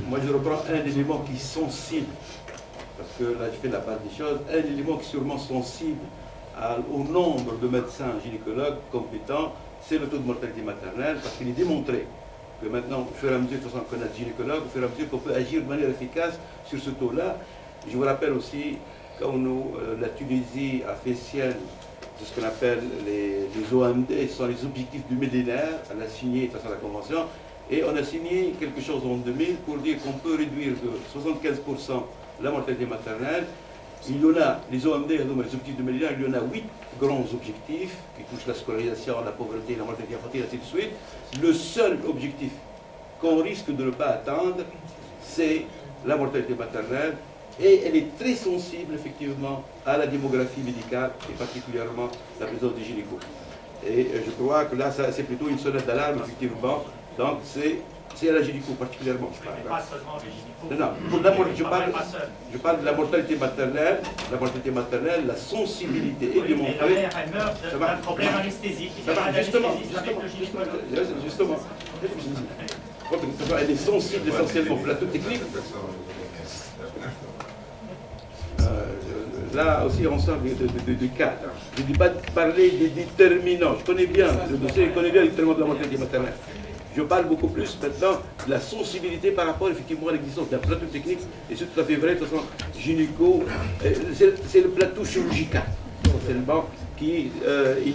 moi je reprends un élément qui est sensible, parce que là je fais la part des choses, un élément qui est sûrement sensible au nombre de médecins gynécologues compétents, c'est le taux de mortalité maternelle, parce qu'il est démontré que maintenant, au fur et à mesure qu'on a des gynécologues, au fur et à mesure qu'on peut agir de manière efficace sur ce taux-là. Je vous rappelle aussi, quand la Tunisie a fait sienne de ce qu'on appelle les OMD, ce sont les objectifs du millénaire, elle a signé de toute façon la convention, et on a signé quelque chose en 2000 pour dire qu'on peut réduire de 75% la mortalité maternelle. Il y en a, les OMD, les objectifs du millénaire, il y en a 8 grands objectifs qui touchent la scolarisation, la pauvreté, la mortalité infantile, ainsi de suite. Le seul objectif qu'on risque de ne pas atteindre, c'est la mortalité maternelle. Et elle est très sensible, effectivement, à la démographie médicale, et particulièrement la présence des gynécos. Et je crois que là, c'est plutôt une sonnette d'alarme, effectivement. Donc, c'est à la gynéco particulièrement. Mais pas seulement les gynécos. Non, je parle de la mortalité maternelle. La mortalité maternelle, la sensibilité est démontrée. Mais la mère, elle meurt d'un problème anesthésique. Justement. Elle est sensible essentiellement au plateau technique. Là aussi, on sent des cas. Je ne dis pas de parler des déterminants. Je connais bien le dossier, je connais bien les déterminants de la mortalité maternelle. Je parle beaucoup plus maintenant de la sensibilité par rapport effectivement à l'existence d'un plateau technique, et c'est tout à fait vrai, de toute façon, gynéco, c'est le plateau chirurgical, essentiellement, qui,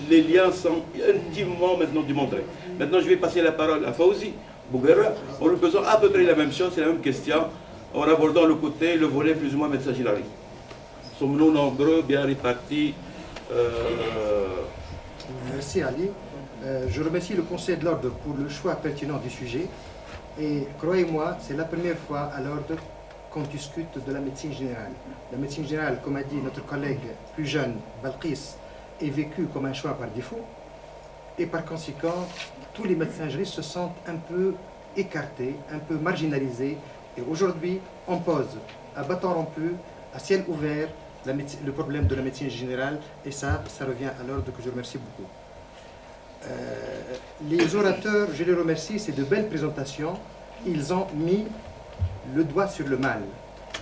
les liens sont intimement maintenant démontrés. Maintenant, je vais passer la parole à Fawzi Bouguera, en reposant à peu près la même chose, c'est la même question, en abordant le volet plus ou moins médecin généraliste. Sommes-nous nombreux, bien répartis Merci Ali. Je remercie le Conseil de l'Ordre pour le choix pertinent du sujet. Et croyez-moi, c'est la première fois à l'Ordre qu'on discute de la médecine générale. La médecine générale, comme a dit notre collègue plus jeune, Balkis, est vécue comme un choix par défaut. Et par conséquent, tous les médecins généralistes se sentent un peu écartés, un peu marginalisés. Et aujourd'hui, on pose à bâton rompu, à ciel ouvert, le problème de la médecine générale. Et ça revient à l'Ordre que je remercie beaucoup. Les orateurs, je les remercie, c'est de belles présentations. Ils ont mis le doigt sur le mal.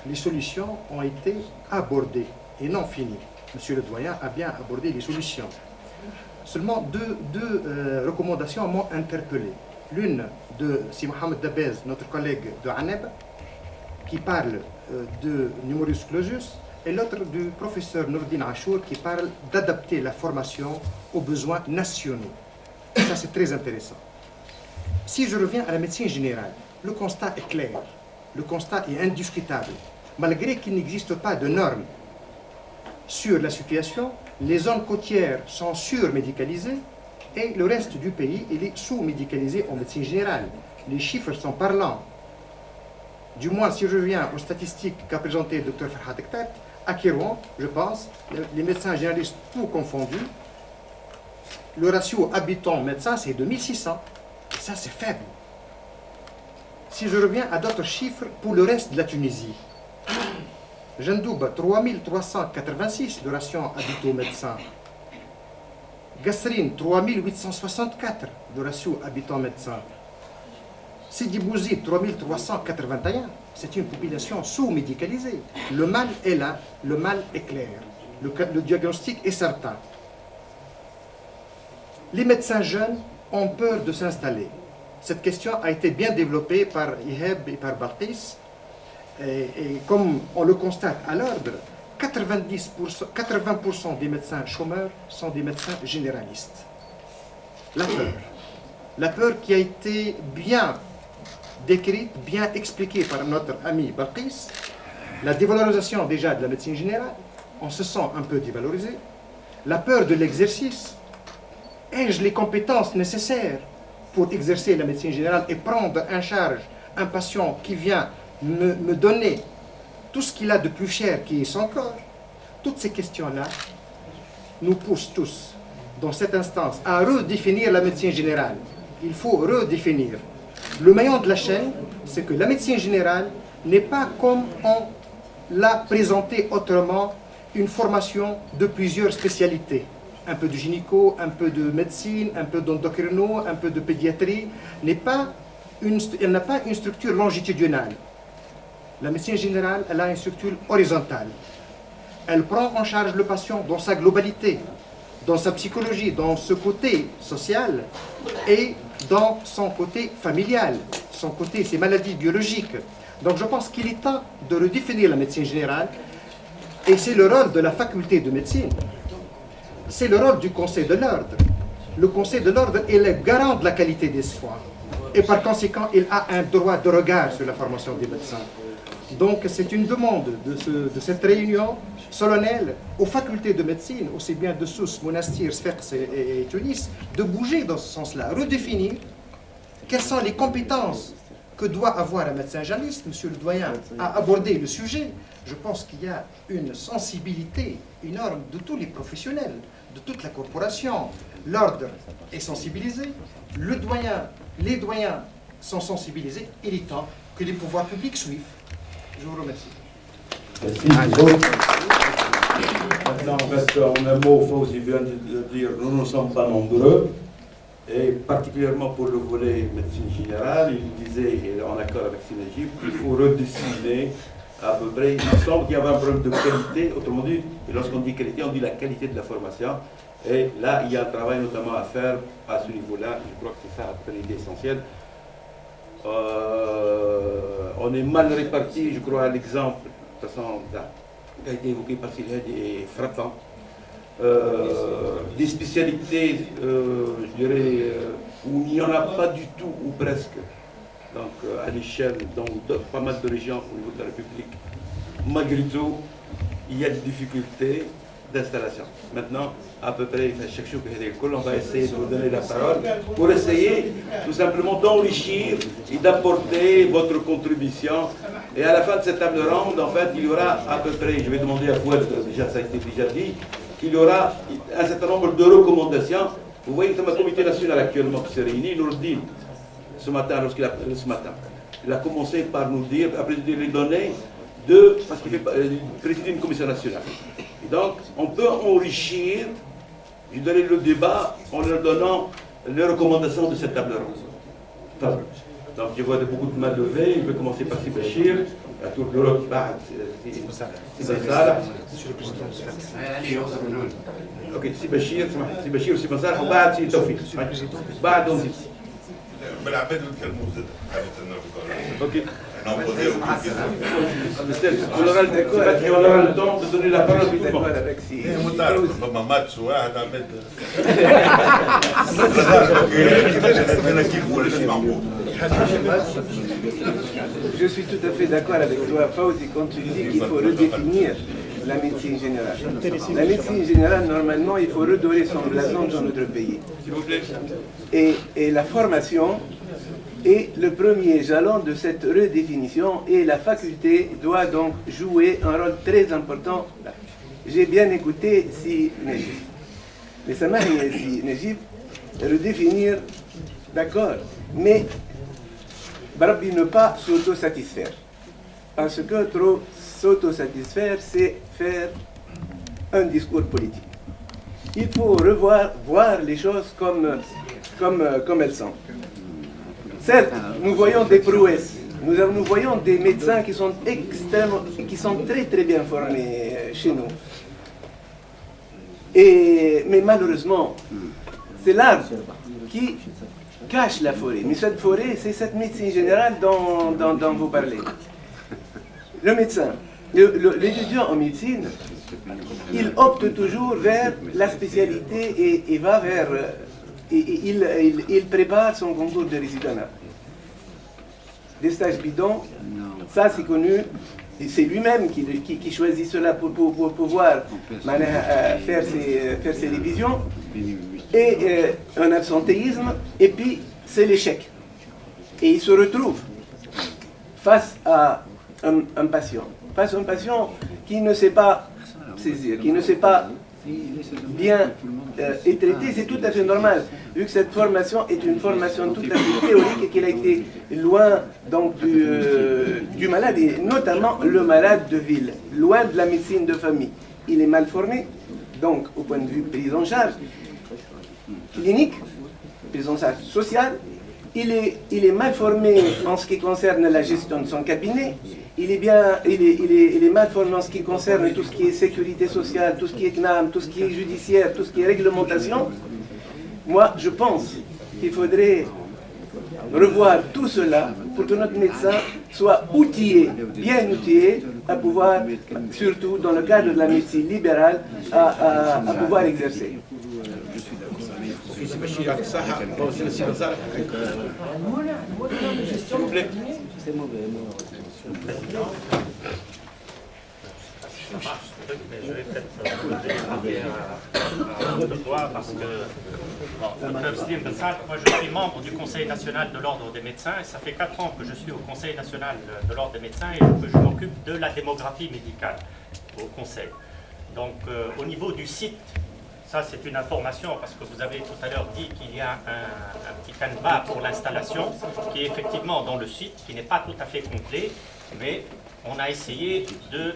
Les solutions ont été abordées et non finies. Monsieur le doyen a bien abordé les solutions. Seulement deux recommandations m'ont interpellé. L'une de Si Mohamed Dabez, notre collègue de Aneb, qui parle de numerus clausus, et l'autre du professeur Nourdine Achour qui parle d'adapter la formation aux besoins nationaux. Ça, c'est très intéressant. Si je reviens à la médecine générale, le constat est clair, le constat est indiscutable. Malgré qu'il n'existe pas de normes sur la situation, les zones côtières sont surmédicalisées et le reste du pays il est sous-médicalisé en médecine générale. Les chiffres sont parlants. Du moins, si je reviens aux statistiques qu'a présentées le Dr Farhad Ektat, à Kérouan, je pense, les médecins généralistes tout confondus, le ratio habitant-médecin, c'est 2600. Et ça, c'est faible. Si je reviens à d'autres chiffres pour le reste de la Tunisie, Jendouba, 3386, le ratio habitant-médecin. Gasserine, 3864, le ratio habitant-médecin. Sidi Bouzid, 3381, c'est une population sous-médicalisée. Le mal est là, le mal est clair. Le diagnostic est certain. Les médecins jeunes ont peur de s'installer. Cette question a été bien développée par Iheb et par Balkis. Et comme on le constate à l'ordre, 80% des médecins chômeurs sont des médecins généralistes. La peur qui a été bien décrite, bien expliquée par notre ami Balkis, la dévalorisation déjà de la médecine générale, on se sent un peu dévalorisé, la peur de l'exercice. Ai-je les compétences nécessaires pour exercer la médecine générale et prendre en charge un patient qui vient me donner tout ce qu'il a de plus cher qui est son corps? Toutes ces questions-là nous poussent tous, dans cette instance, à redéfinir la médecine générale. Il faut redéfinir. Le maillon de la chaîne, c'est que la médecine générale n'est pas comme on l'a présenté autrement, une formation de plusieurs spécialités. Un peu de gynéco, un peu de médecine, un peu d'endocrino, un peu de pédiatrie, n'est pas elle n'a pas une structure longitudinale. La médecine générale, elle a une structure horizontale. Elle prend en charge le patient dans sa globalité, dans sa psychologie, dans ce côté social et dans son côté familial, son côté, ses maladies biologiques. Donc je pense qu'il est temps de redéfinir la médecine générale et c'est le rôle de la faculté de médecine. C'est le rôle du Conseil de l'ordre. Le Conseil de l'ordre est le garant de la qualité des soins. Et par conséquent, il a un droit de regard sur la formation des médecins. Donc c'est une demande de cette réunion solennelle aux facultés de médecine, aussi bien de Sousse, Monastir, Sfax et Tunis, de bouger dans ce sens-là, redéfinir quelles sont les compétences que doit avoir un médecin généraliste. Monsieur le doyen a abordé le sujet. Je pense qu'il y a une sensibilité énorme de tous les professionnels, de toute la corporation. L'ordre est sensibilisé, les doyens sont sensibilisés. Il est temps que les pouvoirs publics suivent. Je vous remercie. Merci. Maintenant, en fait, en un mot, Fawzi vient de dire nous ne sommes pas nombreux, et particulièrement pour le volet médecine générale, il disait, et en accord avec Sinajib, qu'il faut redessiner à peu près. Il semble qu'il y avait un problème de qualité, autrement dit, et lorsqu'on dit qualité, on dit la qualité de la formation. Et là, il y a un travail notamment à faire à ce niveau-là. Je crois que c'est ça l'idée essentielle. On est mal répartis, je crois, à l'exemple, de toute façon, qui a été évoqué par Sylvain, est frappant. Des spécialités, je dirais, où il n'y en a pas du tout, ou presque. Donc, à l'échelle, dans pas mal de régions au niveau de la République. Malgré tout, il y a des difficultés d'installation. Maintenant, à peu près, chaque chose que on va essayer de vous donner la parole pour essayer tout simplement d'enrichir et d'apporter votre contribution. Et à la fin de cette table ronde, en fait, il y aura à peu près, je vais demander à Fouad, déjà ça a été déjà dit, qu'il y aura un certain nombre de recommandations. Vous voyez que le comité national actuellement qui se réunit, il nous le dit ce matin, il a commencé par nous dire, après les données, parce qu'il préside une commission nationale. Et donc, on peut enrichir, je donner le débat en leur donnant les recommandations de cette table ronde. Enfin, donc, je vois beaucoup de mains levées. Je vais commencer par Sibachir, à tour de l'Europe qui va. C'est ça. Monsieur le Président, ok, Sibachir, c'est pas ça. بعد سي توفيق. بعد on dit. بالعباد نتكلموا زاد Ok. On aura le temps de donner la parole à tout le monde. متعرف فما ماتش واحد عباد Je suis tout à fait d'accord avec toi, Fawzi, quand tu dis qu'il faut redéfinir la médecine générale. La médecine générale, normalement, il faut redorer son blason dans notre pays. S'il vous plaît. Et la formation est le premier jalon de cette redéfinition et la faculté doit donc jouer un rôle très important. J'ai bien écouté si Najib. Mais ça m'a si Najib, redéfinir, d'accord, mais Barabbi ne pas s'autosatisfaire. Parce que trop s'autosatisfaire, c'est faire un discours politique. Il faut voir les choses comme elles sont. Certes, nous voyons des prouesses, nous voyons des médecins qui sont très très bien formés chez nous. Mais malheureusement, c'est l'arbre qui cache la forêt. Mais cette forêt, c'est cette médecine générale dont vous parlez. Le médecin, l'étudiant en médecine, il opte toujours vers la spécialité et va vers... il prépare son concours de résident. Des stages bidons, ça c'est connu, et c'est lui-même qui choisit cela pour pouvoir faire ses révisions, et un absentéisme, et puis c'est l'échec. Et il se retrouve face à un patient qui ne sait pas saisir, qui ne sait pas bien est traité, c'est tout à fait normal, vu que cette formation est une formation tout à fait théorique et qu'elle a été loin donc, du malade, et notamment le malade de ville, loin de la médecine de famille. Il est mal formé, donc au point de vue prise en charge clinique, prise en charge sociale, il est mal formé en ce qui concerne la gestion de son cabinet, il est mal formé en ce qui concerne tout ce qui est sécurité sociale, tout ce qui est CNAM, tout ce qui est judiciaire, tout ce qui est réglementation. Moi, je pense qu'il faudrait revoir tout cela pour que notre médecin soit outillé, bien outillé, à pouvoir, surtout dans le cadre de la médecine libérale, à pouvoir exercer. Je vais peut-être relever à deux doigts parce que, Dr Slim Bessal, moi je suis membre du Conseil national de l'Ordre des médecins et ça fait 4 ans que je suis au Conseil national de l'Ordre des médecins et que je m'occupe de la démographie médicale au Conseil. Donc au niveau du site, ça c'est une information parce que vous avez tout à l'heure dit qu'il y a un petit canevas pour l'installation qui est effectivement dans le site, qui n'est pas tout à fait complet, mais on a essayé de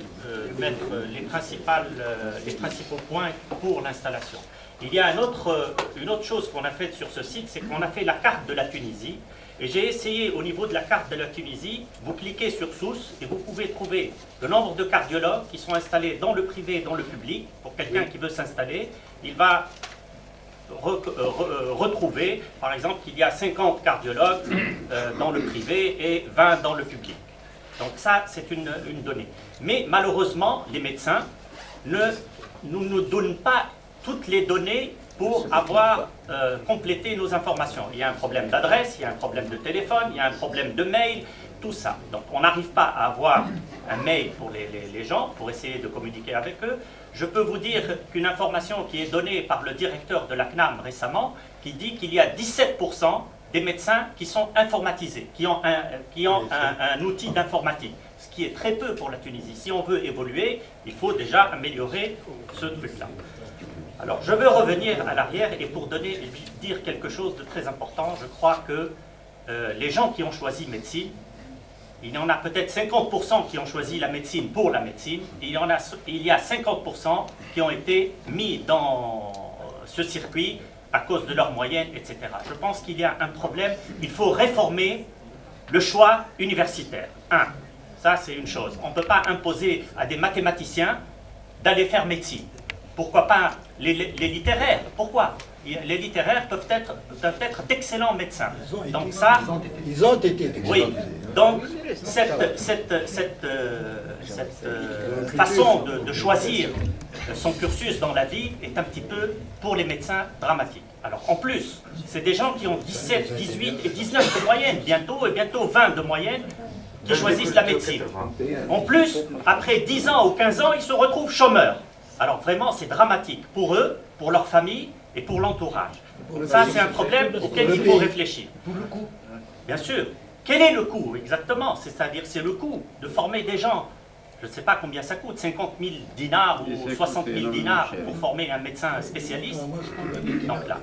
mettre les principaux points pour l'installation. Il y a une autre chose qu'on a faite sur ce site, c'est qu'on a fait la carte de la Tunisie. Et j'ai essayé au niveau de la carte de la Tunisie, vous cliquez sur source et vous pouvez trouver le nombre de cardiologues qui sont installés dans le privé et dans le public. Pour quelqu'un qui veut s'installer, il va retrouver, par exemple, qu'il y a 50 cardiologues dans le privé et 20 dans le public. Donc ça, c'est une donnée. Mais malheureusement, les médecins ne nous donnent pas toutes les données pour avoir complété nos informations. Il y a un problème d'adresse, il y a un problème de téléphone, il y a un problème de mail, tout ça. Donc on n'arrive pas à avoir un mail pour les gens, pour essayer de communiquer avec eux. Je peux vous dire qu'une information qui est donnée par le directeur de la CNAM récemment, qui dit qu'il y a 17% des médecins qui sont informatisés, qui ont un outil d'informatique, ce qui est très peu pour la Tunisie. Si on veut évoluer, il faut déjà améliorer ce truc-là. Alors, je veux revenir à l'arrière et pour dire quelque chose de très important, je crois que les gens qui ont choisi médecine, il y en a peut-être 50% qui ont choisi la médecine pour la médecine, et il y a 50% qui ont été mis dans ce circuit à cause de leurs moyens, etc. Je pense qu'il y a un problème. Il faut réformer le choix universitaire. Ça c'est une chose. On ne peut pas imposer à des mathématiciens d'aller faire médecine. Pourquoi pas les littéraires? Pourquoi? Les littéraires peuvent être d'excellents médecins. Donc ça, ils ont été oui. Donc cette façon de choisir son cursus dans la vie est un petit peu, pour les médecins, dramatique. Alors en plus, c'est des gens qui ont 17, 18 et 19 de moyenne, bientôt 20 de moyenne, qui choisissent la médecine. En plus, après 10 ans ou 15 ans, ils se retrouvent chômeurs. Alors vraiment, c'est dramatique pour eux, pour leur famille et pour l'entourage. Ça, c'est un problème auquel il faut réfléchir. Pour le coût. Bien sûr. Quel est le coût exactement? C'est-à-dire, c'est le coût de former des gens. Je ne sais pas combien ça coûte, 50 000 dinars ou 60 000 dinars pour former un médecin spécialiste. Donc là,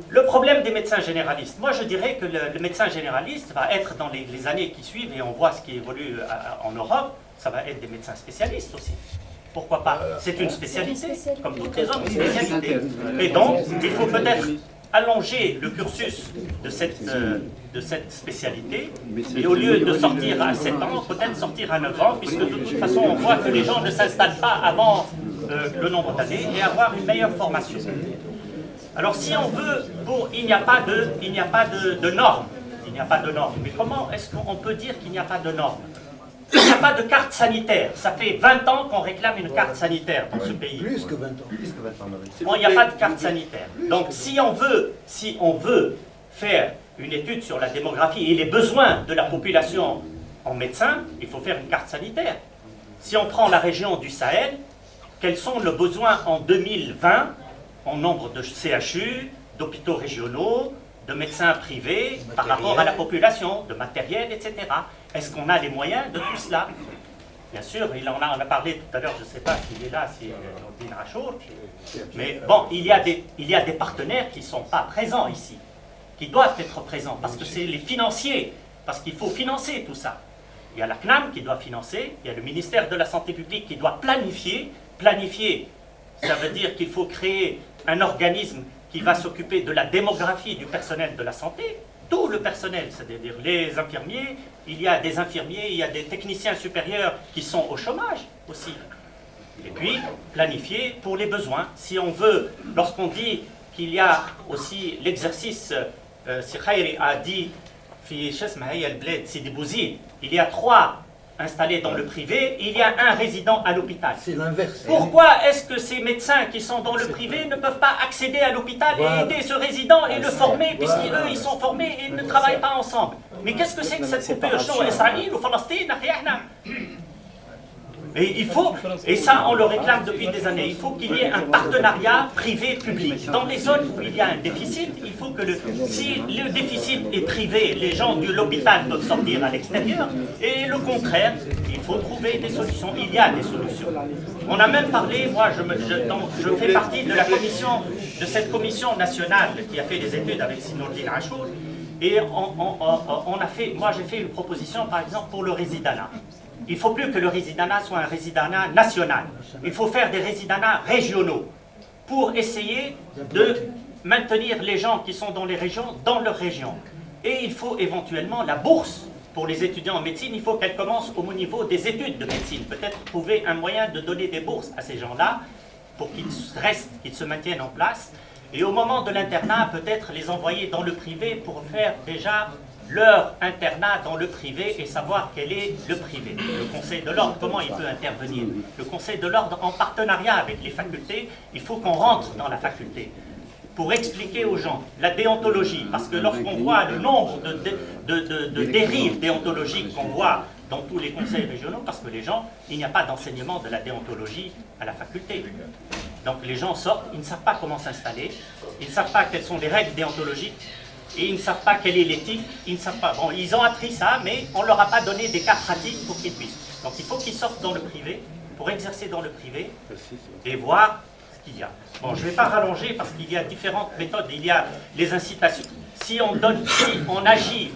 le problème des médecins généralistes, moi je dirais que le médecin généraliste va être dans les années qui suivent, et on voit ce qui évolue en Europe, ça va être des médecins spécialistes aussi. Pourquoi pas? C'est une spécialité, comme toutes les autres spécialités. Et donc, il faut peut-être allonger le cursus de cette spécialité, et au lieu de sortir à 7 ans, peut-être sortir à 9 ans, puisque de toute façon, on voit que les gens ne s'installent pas avant le nombre d'années, et avoir une meilleure formation. Alors, si on veut, il n'y a pas de normes. Il n'y a pas de normes. Mais comment est-ce qu'on peut dire qu'il n'y a pas de normes? Il n'y a pas de carte sanitaire. Ça fait 20 ans qu'on réclame une carte sanitaire dans ce pays. Plus que 20 ans. Bon, il n'y a pas de carte sanitaire. Donc, si on veut faire une étude sur la démographie et les besoins de la population en médecins, il faut faire une carte sanitaire. Si on prend la région du Sahel, quels sont nos besoins en 2020 en nombre de CHU, d'hôpitaux régionaux, de médecins privés par rapport à la population, de matériel, etc. Est-ce qu'on a les moyens de tout cela? Bien sûr, on a parlé tout à l'heure, je ne sais pas s'il est là, c'est Nordine Rachour, mais bon, il y a des partenaires qui ne sont pas présents ici, qui doivent être présents, parce que c'est les financiers, parce qu'il faut financer tout ça. Il y a la CNAM qui doit financer, il y a le ministère de la Santé publique qui doit planifier. Planifier, ça veut dire qu'il faut créer un organisme qui va s'occuper de la démographie du personnel de la santé. tout le personnel, c'est-à-dire les infirmiers, il y a des infirmiers, il y a des techniciens supérieurs qui sont au chômage aussi. Et puis, planifier pour les besoins. Si on veut, lorsqu'on dit qu'il y a aussi l'exercice, si Khairi a dit, il y a 3 installés dans le privé, il y a un résident à l'hôpital. C'est l'inverse. Pourquoi est-ce que ces médecins qui sont dans le privé ne peuvent pas accéder à l'hôpital et aider ce résident et le former, puisqu'eux, ils sont formés et ils ne travaillent pas ensemble? Mais qu'est-ce que c'est que cette coopération Israël ou Palestine? Et il faut, et ça on le réclame depuis des années, il faut qu'il y ait un partenariat privé-public. Dans les zones où il y a un déficit, il faut que si le déficit est privé, les gens de l'hôpital doivent sortir à l'extérieur, et le contraire, il faut trouver des solutions. Il y a des solutions. On a même parlé, moi je fais partie de la commission, de cette commission nationale qui a fait des études avec Sinourdine Achour, et on a fait, moi j'ai fait une proposition par exemple pour le résidanat. Il ne faut plus que le résidanat soit un résidanat national. Il faut faire des résidanats régionaux pour essayer de maintenir les gens qui sont dans les régions dans leur région. Et il faut éventuellement la bourse pour les étudiants en médecine, il faut qu'elle commence au niveau des études de médecine. Peut-être trouver un moyen de donner des bourses à ces gens-là pour qu'ils restent, qu'ils se maintiennent en place. Et au moment de l'internat, peut-être les envoyer dans le privé pour faire déjà leur internat dans le privé et savoir quel est le privé. Le Conseil de l'ordre, comment il peut intervenir? Le Conseil de l'ordre, en partenariat avec les facultés, il faut qu'on rentre dans la faculté pour expliquer aux gens la déontologie, parce que lorsqu'on voit le nombre de dérives déontologiques qu'on voit dans tous les conseils régionaux, parce que les gens, il n'y a pas d'enseignement de la déontologie à la faculté. Donc les gens sortent, ils ne savent pas comment s'installer, ils ne savent pas quelles sont les règles déontologiques, et ils ne savent pas quelle est l'éthique, ils ne savent pas. Bon, ils ont appris ça, mais on ne leur a pas donné des cas pratiques pour qu'ils puissent. Donc il faut qu'ils sortent dans le privé, pour exercer dans le privé, et voir ce qu'il y a. Bon, je ne vais pas rallonger parce qu'il y a différentes méthodes. Il y a les incitations. Si on agit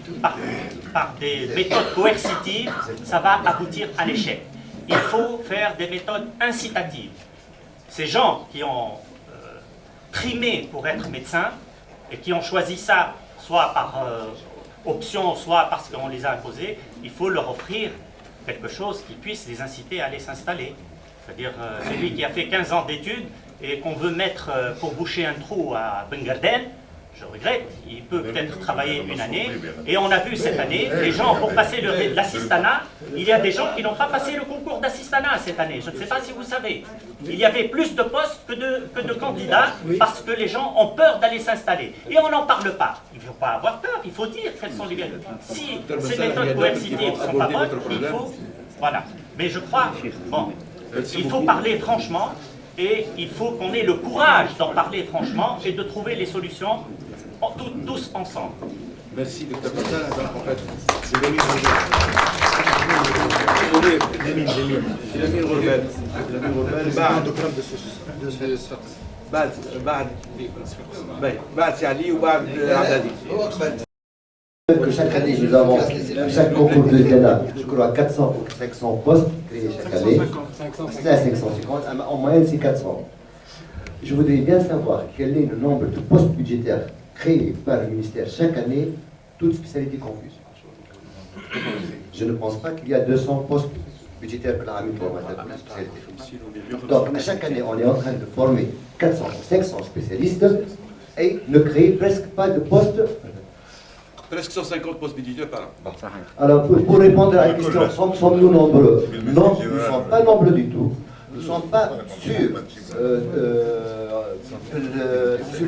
par des méthodes coercitives, ça va aboutir à l'échec. Il faut faire des méthodes incitatives. Ces gens qui ont primé pour être médecins et qui ont choisi ça, soit par option, soit parce qu'on les a imposés, il faut leur offrir quelque chose qui puisse les inciter à aller s'installer. C'est-à-dire celui qui a fait 15 ans d'études et qu'on veut mettre pour boucher un trou à Ben Garden, je regrette, il peut peut-être travailler une année. Et on a vu cette année, les gens, pour passer l'assistanat, il y a des gens qui n'ont pas passé le concours d'assistanat cette année. Je ne sais pas si vous savez. Il y avait plus de postes que de candidats parce que les gens ont peur d'aller s'installer. Et on n'en parle pas. Il ne faut pas avoir peur, il faut dire quelles sont les vérités. Si ces méthodes coercitives ne sont pas bonnes, il faut... Voilà. Mais je crois, bon, il faut parler franchement et il faut qu'on ait le courage d'en parler franchement et de trouver les solutions tous ensemble. Merci, Dr. Pascal. En fait, c'est Lamine Rourbel. بعد علي وبعد عدادي. Que chaque année, nous avons chaque concours de l'ENA, je crois 400 ou 500 postes créés chaque année. C'est à 550, en moyenne c'est 400. Je voudrais bien savoir quel est le nombre de postes budgétaires créés par le ministère chaque année, toutes spécialités confuses. Je ne pense pas qu'il y a 200 postes budgétaires pour la spécialité. Donc à chaque année, on est en train de former 400 ou 500 spécialistes et ne créer presque pas de postes. Presque 150 postes budgétaires par an. Alors, pour répondre à la question, sommes-nous nombreux? Non, nous ne sommes pas nombreux du tout. Nous ne sommes pas sur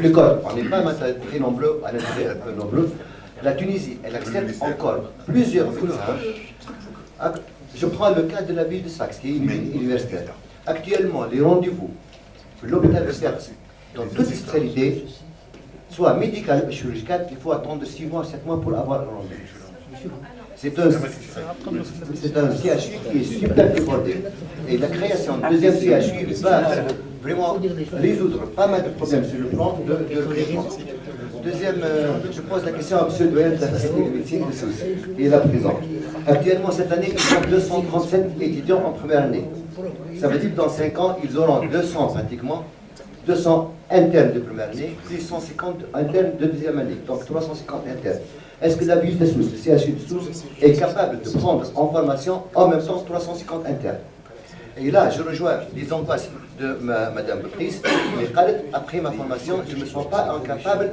le code. On n'est pas très nombreux, à l'intérieur peu nombreux. La Tunisie, elle accepte encore plusieurs médecins. Je prends le cas de la ville de Sfax, qui est une ville universitaire. Actuellement, les rendez-vous pour l'hôpital de Sfax, dans toutes les spécialités, soit médical ou chirurgical, il faut attendre 6 mois, 7 mois pour avoir un rendez-vous. C'est un CHU qui est super débordé. Et la création de deuxième CHU va vraiment résoudre pas mal de problèmes sur le plan de recrutement. Deuxième, je pose la question à M. le doyen de la faculté de médecine de Sousse, qui est là présent. Actuellement, cette année, ils ont 237 étudiants en première année. Ça veut dire que dans 5 ans, ils auront 200 pratiquement. 200 internes de première année, plus 150 internes de deuxième année, donc 350 internes. Est-ce que la ville de Sousse, le CHU de Sousse, est capable de prendre en formation en même temps 350 internes? Et là, je rejoins les angoisses de Madame Patrice, mais après ma formation, je ne me sens pas incapable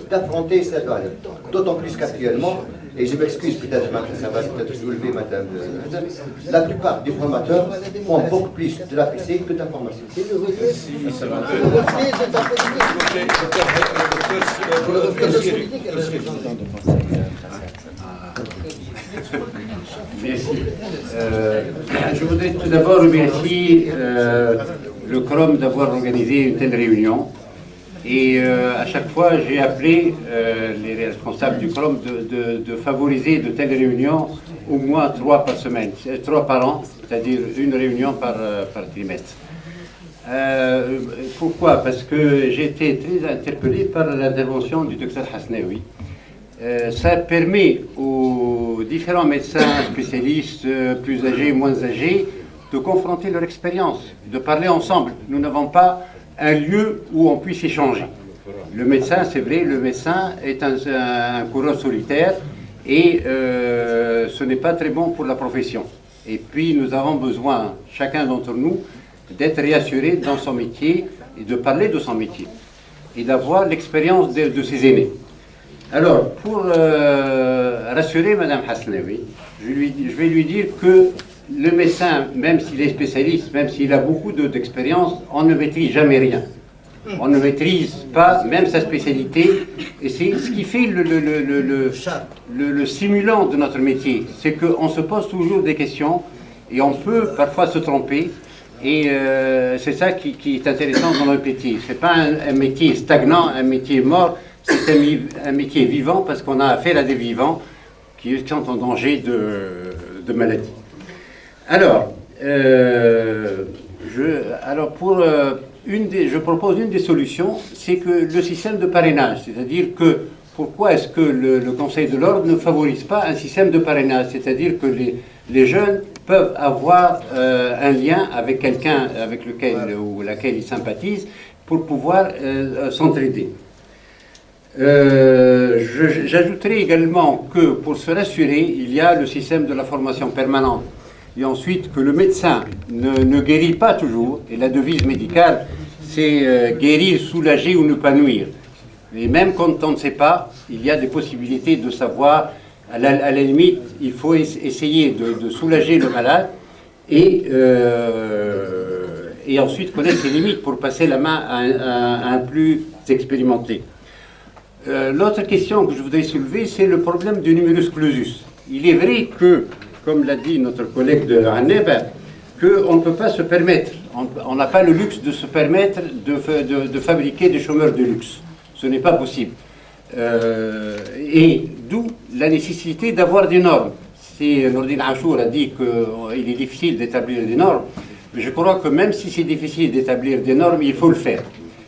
d'affronter cette valeur. D'autant plus qu'actuellement, et je m'excuse peut-être, ça va peut-être soulever Madame, la plupart des formateurs font beaucoup plus de la PC que d'information. C'est le reflet de ta Merci. Je voudrais tout d'abord remercier le CROM d'avoir organisé une telle réunion. Et à chaque fois, j'ai appelé les responsables du CROM de favoriser de telles réunions au moins 3 par semaine, 3 par an, c'est-à-dire une réunion par trimestre. Pourquoi? Parce que j'ai été très interpellé par l'intervention du docteur Hasnaoui. Ça permet aux différents médecins spécialistes, plus âgés, moins âgés, de confronter leur expérience, de parler ensemble. Nous n'avons pas un lieu où on puisse échanger. Le médecin, c'est vrai, le médecin est un coureur solitaire et ce n'est pas très bon pour la profession. Et puis nous avons besoin, chacun d'entre nous, d'être réassuré dans son métier et de parler de son métier et d'avoir l'expérience de ses aînés. Alors, pour rassurer Mme Hasnaoui, je vais lui dire que le médecin, même s'il est spécialiste, même s'il a beaucoup d'expérience, on ne maîtrise jamais rien. On ne maîtrise pas même sa spécialité. Et c'est ce qui fait le stimulant de notre métier. C'est qu'on se pose toujours des questions et on peut parfois se tromper. Et c'est ça qui est intéressant dans notre métier. Ce n'est pas un métier stagnant, un métier mort. C'est un métier vivant parce qu'on a affaire à des vivants qui sont en danger de maladie. Alors, je propose une des solutions, c'est que le système de parrainage, c'est-à-dire que pourquoi est-ce que le Conseil de l'Ordre ne favorise pas un système de parrainage, c'est-à-dire que les jeunes peuvent avoir un lien avec quelqu'un avec lequel ou laquelle ils sympathisent pour pouvoir s'entraider. J'ajouterai également que pour se rassurer, il y a le système de la formation permanente. Et ensuite, que le médecin ne guérit pas toujours. Et la devise médicale, c'est guérir, soulager ou ne pas nuire. Et même quand on ne sait pas, il y a des possibilités de savoir. À la limite, il faut essayer de soulager le malade et ensuite connaître ses limites pour passer la main à un plus expérimenté. L'autre question que je voudrais soulever, c'est le problème du numerus clausus. Il est vrai que, comme l'a dit notre collègue de Haneb, qu'on ne peut pas se permettre, on n'a pas le luxe de se permettre de fabriquer des chômeurs de luxe. Ce n'est pas possible. Et d'où la nécessité d'avoir des normes. Si Nourdine Achour a dit qu'il est difficile d'établir des normes, je crois que même si c'est difficile d'établir des normes, il faut le faire.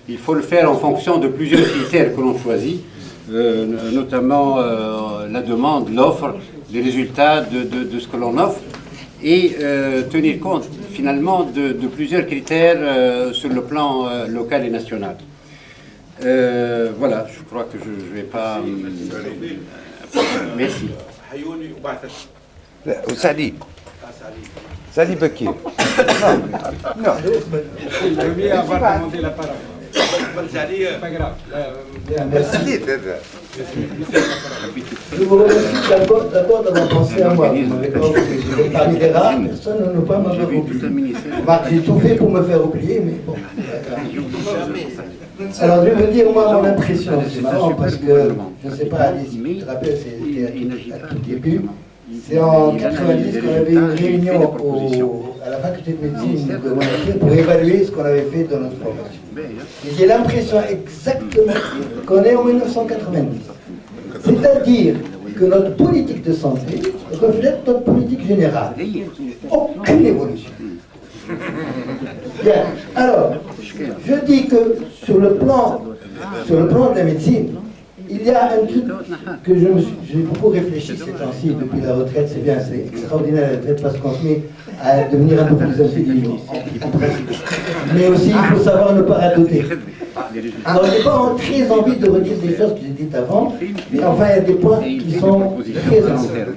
Il faut le faire en fonction de plusieurs critères que l'on choisit, notamment la demande, l'offre, les résultats de ce que l'on offre, et tenir compte finalement de plusieurs critères sur le plan local et national. Voilà, je crois que je ne vais pas... Merci. وسعدي سعدي بكير non Merci. Je vous remercie d'abord d'avoir pensé à moi. J'étais parmi les rares personnes à ne pas m'avoir oublié. J'ai tout fait pour me faire oublier, mais bon. Alors, je vais dire moi mon impression. C'est marrant parce que, je ne sais pas, Alice, tu te rappelles, c'était à tout début. C'est en 90 qu'on avait une réunion à la faculté de médecine de Monaco pour évaluer ce qu'on avait fait dans notre formation. Et j'ai l'impression exactement qu'on est en 1990. C'est-à-dire que notre politique de santé reflète notre politique générale. Aucune évolution. Bien. Alors, je dis que sur le plan de la médecine, il y a un truc que j'ai beaucoup réfléchi ces temps-ci depuis la retraite. C'est bien, c'est extraordinaire la retraite parce qu'on se met à devenir un peu plus intelligent en principe. Mais aussi, il faut savoir ne pas radoter. Alors, j'ai pas très envie de redire des choses que j'ai dites avant, mais enfin, il y a des points qui sont très importants.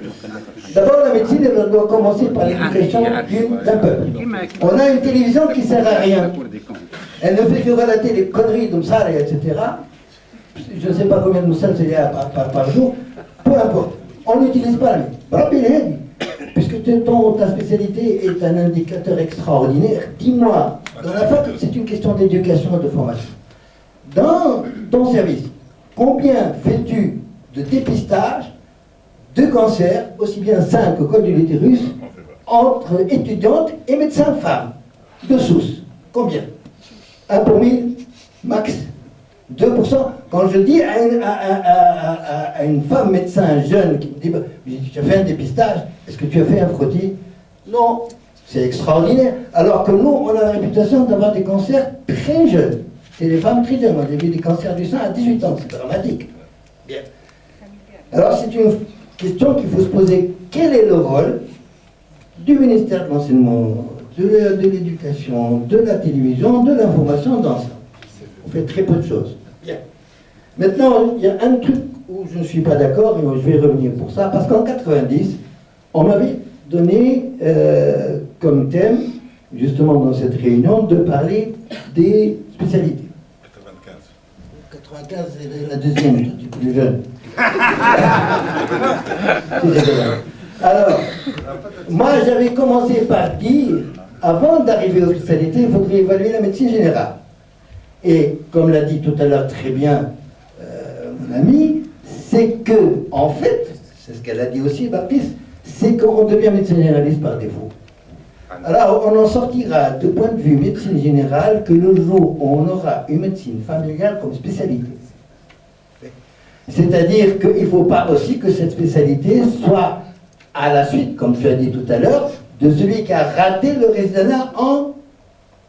D'abord, la médecine, elle doit commencer par l'éducation d'un peuple. On a une télévision qui ne sert à rien. Elle ne fait que relater les conneries de Moussala, etc. Je ne sais pas combien de Moussala il y a par jour. Peu importe. On n'utilise pas la médecine. Puisque ta spécialité est un indicateur extraordinaire, dis-moi, dans la fac, c'est une question d'éducation et de formation. Dans ton service, combien fais-tu de dépistage de cancer, aussi bien sein que col de l'utérus, entre étudiantes et médecins femmes, de source? Combien? 1 pour 1000, max 2%. Quand je dis à une femme médecin jeune qui me dit tu as fait un dépistage, est-ce que tu as fait un frottis? Non, c'est extraordinaire. Alors que nous, on a la réputation d'avoir des cancers très jeunes. C'est les femmes très jeunes. On a vu des cancers du sein à 18 ans, c'est dramatique. Bien. Alors c'est une question qu'il faut se poser. Quel est le rôle du ministère de l'Enseignement, de l'Éducation, de la télévision, de l'information dans ça? On fait très peu de choses. Bien. Maintenant, il y a un truc où je ne suis pas d'accord et où je vais revenir pour ça, parce qu'en 90, on m'avait donné comme thème, justement dans cette réunion, de parler des spécialités. 95, c'est la deuxième, je suis plus jeune. Alors, moi j'avais commencé par dire, avant d'arriver aux spécialités, il faudrait évaluer la médecine générale. Et comme l'a dit tout à l'heure très bien mon ami, c'est que, en fait, c'est ce qu'elle a dit aussi, Baptiste, c'est qu'on devient médecin généraliste par défaut. Alors, on en sortira de point de vue médecine générale que le jour où on aura une médecine familiale comme spécialité. C'est-à-dire qu'il ne faut pas aussi que cette spécialité soit à la suite, comme tu as dit tout à l'heure, de celui qui a raté le résidence en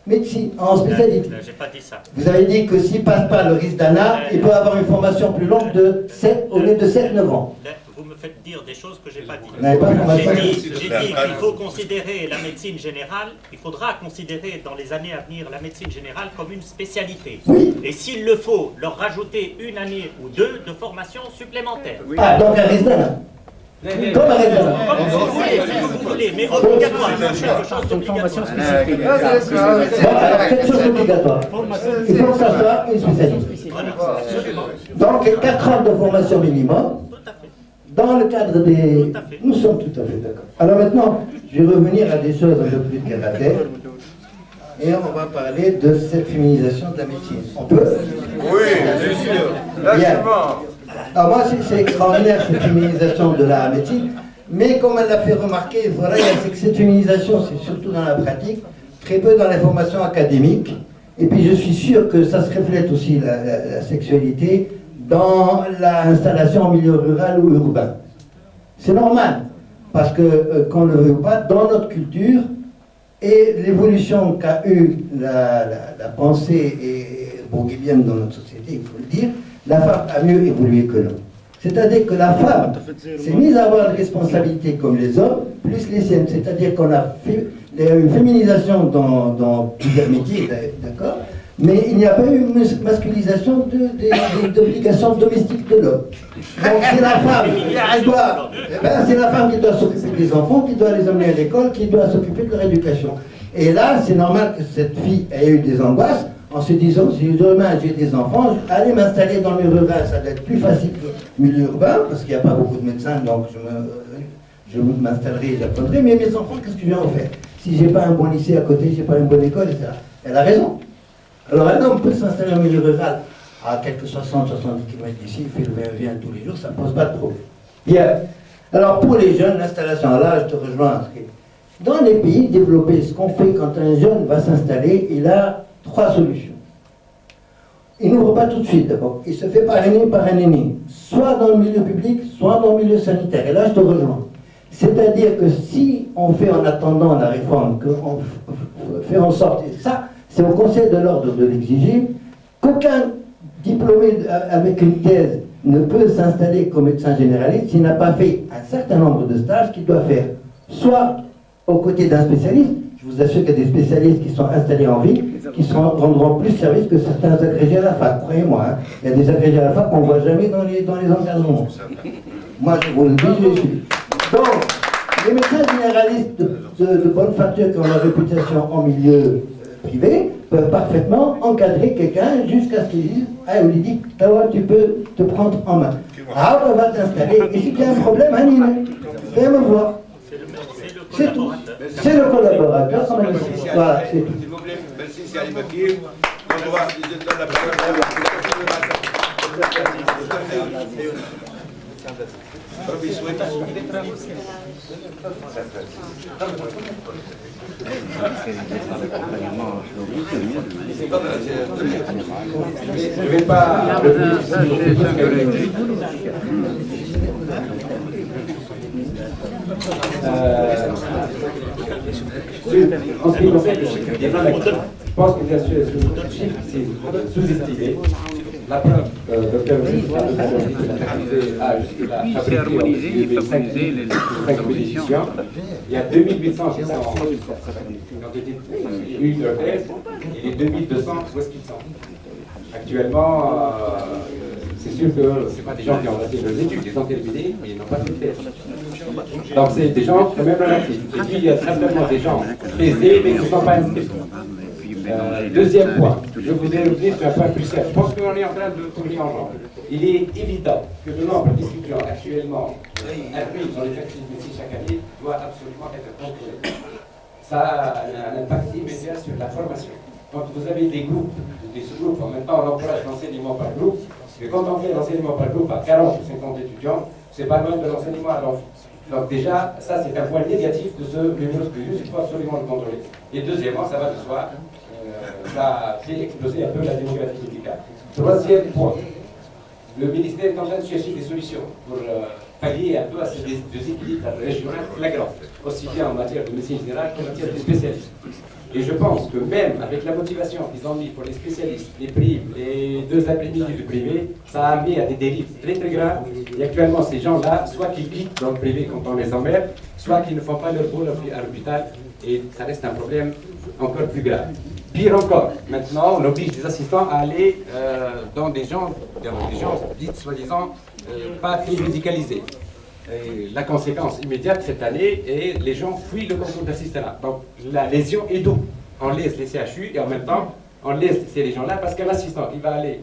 médecine, en spécialité. J'ai pas dit ça. Vous avez dit que s'il ne passe pas le résidence, il peut avoir une formation plus longue de 7, au lieu de 7-9 ans. Vous me faites dire des choses que je n'ai pas dites. Vous n'avez pas formation. J'ai dit qu'il faut considérer la médecine générale, il faudra considérer dans les années à venir la médecine générale comme une spécialité. Oui. Et s'il le faut, leur rajouter une année ou deux de formation supplémentaire. Ah, donc un résidence. Comme un résidence. Comme vous voulez, si vous voulez, mais obligatoire, quelque chose d'obligatoire. Bon, alors, quelque chose d'obligatoire. Il faut que ça soit une spécialité. Voilà, absolument. Donc 4 ans de formation minimum. Tout à fait. Dans le cadre des... Tout à fait. Nous sommes tout à fait d'accord. Alors maintenant, je vais revenir à des choses un peu plus terre à terre. Et on va parler de cette féminisation de la médecine. On peut? Oui, bien sûr. Bien. Alors moi, c'est extraordinaire cette féminisation de la médecine. Mais comme elle l'a fait remarquer, voilà, c'est que cette féminisation, c'est surtout dans la pratique, très peu dans la formation académique. Et puis je suis sûr que ça se reflète aussi, la sexualité, dans l'installation en milieu rural ou urbain. C'est normal, parce que, qu'on ne le veut pas, dans notre culture, et l'évolution qu'a eue la pensée bourguibienne dans notre société, il faut le dire, la femme a mieux évolué que l'homme. C'est-à-dire que la femme s'est mise à avoir une responsabilité comme les hommes, plus les siennes. C'est-à-dire qu'on a fait une féminisation dans plusieurs métiers, d'accord? Mais il n'y a pas eu une masculisation d'obligations domestiques de l'homme. Donc c'est la femme, c'est la femme qui doit s'occuper des enfants, qui doit les emmener à l'école, qui doit s'occuper de leur éducation. Et là, c'est normal que cette fille ait eu des angoisses en se disant, si demain j'ai des enfants, aller m'installer dans le rural, ça doit être plus facile que le milieu urbain, parce qu'il n'y a pas beaucoup de médecins, donc je m'installerai, j'apprendrai, mais mes enfants, qu'est-ce que je vais en faire? Si j'ai pas un bon lycée à côté, j'ai pas une bonne école, etc. Elle a raison. Alors un homme peut s'installer en milieu rural à quelques 60-70 km d'ici, il fait le va-et-vient tous les jours, ça ne pose pas de problème. Bien. Alors pour les jeunes, l'installation, là je te rejoins. Dans les pays développés, ce qu'on fait quand un jeune va s'installer, il a 3 solutions. Il n'ouvre pas tout de suite d'abord, il se fait parrainer par un aîné, soit dans le milieu public, soit dans le milieu sanitaire. Et là je te rejoins. C'est-à-dire que si on fait en attendant la réforme, qu'on fait en sorte, et ça, c'est au Conseil de l'ordre de l'exiger, qu'aucun diplômé avec une thèse ne peut s'installer comme médecin généraliste s'il n'a pas fait un certain nombre de stages qu'il doit faire, soit aux côtés d'un spécialiste, Je vous assure qu'il y a des spécialistes qui sont installés en ville, qui rendront plus service que certains agrégés à la fac, croyez-moi. Hein. Il y a des agrégés à la fac qu'on ne voit jamais dans les encadrements. Moi, je vous le dis, je suis. Donc, les médecins généralistes de bonne facture qui ont leur réputation en milieu privé peuvent parfaitement encadrer quelqu'un jusqu'à ce qu'ils disent « Ah, Olivier, tu peux te prendre en main. Ah, on va t'installer. Et si tu as un problème, Anine, viens me voir. » C'est tout. C'est le collaborateur. Voilà, c'est tout. S'il vous plaît, merci, c'est Ali Bakir. On doit donner la parole. Je ne vais pas en ce qui concerne le chiffre des maladies, je pense que bien sûr, ce chiffre c'est sous-estimé. La preuve, docteur a jusque-là fabriqué 5 positions. Il y a 2800 qui sont ont été eu de thèse et les 2200 où est-ce qu'ils sont. Actuellement, c'est sûr que ce n'est pas des gens qui ont raté leurs études, ils ont terminé, mais ils n'ont pas fait de thèse. Donc c'est des gens quand même relatifs. Et puis il y a certainement des gens thésés mais qui ne sont pas inscrits. Deuxième point, je voudrais revenir sur un point plus simple. Je pense qu'on est en train de tourner en rond. Il est évident que le nombre d'étudiants actuellement admis dans les facultés de médecine chaque année doit absolument être contrôlé. Ça a un impact immédiat sur la formation. Quand vous avez des groupes, des sous-groupes, en même temps on encourage l'enseignement par groupe, mais quand on fait l'enseignement par groupe à 40 ou 50 étudiants, c'est pas loin de l'enseignement à l'enfant. Donc déjà, ça c'est un point négatif de ce numerus clausus, il faut absolument le contrôler. Et deuxièmement, ça va de soi, ça fait exploser un peu la démographie médicale. Troisième point, le ministère est en train de chercher des solutions pour pallier un peu à ces déséquilibres régionaux flagrants, aussi bien en matière de médecine générale qu'en matière de spécialistes. Et je pense que même avec la motivation qu'ils ont mis pour les spécialistes, les primes, les 2 après-midi du privé, ça a amené à des dérives très très graves. Et actuellement, ces gens-là, soit qu'ils quittent dans le privé quand on les emmerde, soit qu'ils ne font pas leur boulot à l'hôpital, et ça reste un problème encore plus grave. Pire encore, maintenant, on oblige les assistants à aller dans des gens dites soi-disant pas très médicalisés. Et la conséquence immédiate cette année est les gens fuient le concours d'assistanat. Donc la lésion est double. On laisse les CHU et en même temps on laisse ces gens-là parce qu'un assistant il va aller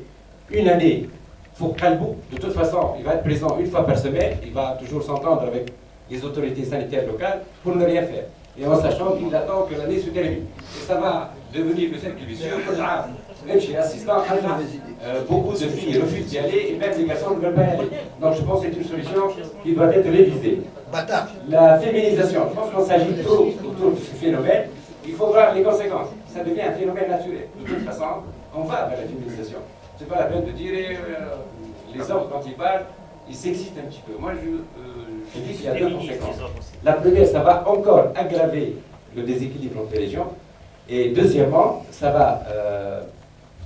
une année pour Calbou, de toute façon il va être présent une fois par semaine, il va toujours s'entendre avec les autorités sanitaires locales pour ne rien faire. Et en sachant qu'il attend que l'année se termine. Et ça va devenir le cercle vicieux pour même chez l'assistant, beaucoup de filles refusent d'y aller et même les garçons ne veulent pas y aller. Donc je pense que c'est une solution qui doit être révisée. La féminisation, je pense qu'on s'agit trop autour de ce phénomène. Il faut voir les conséquences. Ça devient un phénomène naturel. De toute façon, on va vers la féminisation. Ce n'est pas la peine de dire les hommes, quand ils parlent, ils s'excitent un petit peu. Moi, je dis qu'il y a 2 conséquences. La première, ça va encore aggraver le déséquilibre entre les régions. Et deuxièmement, ça va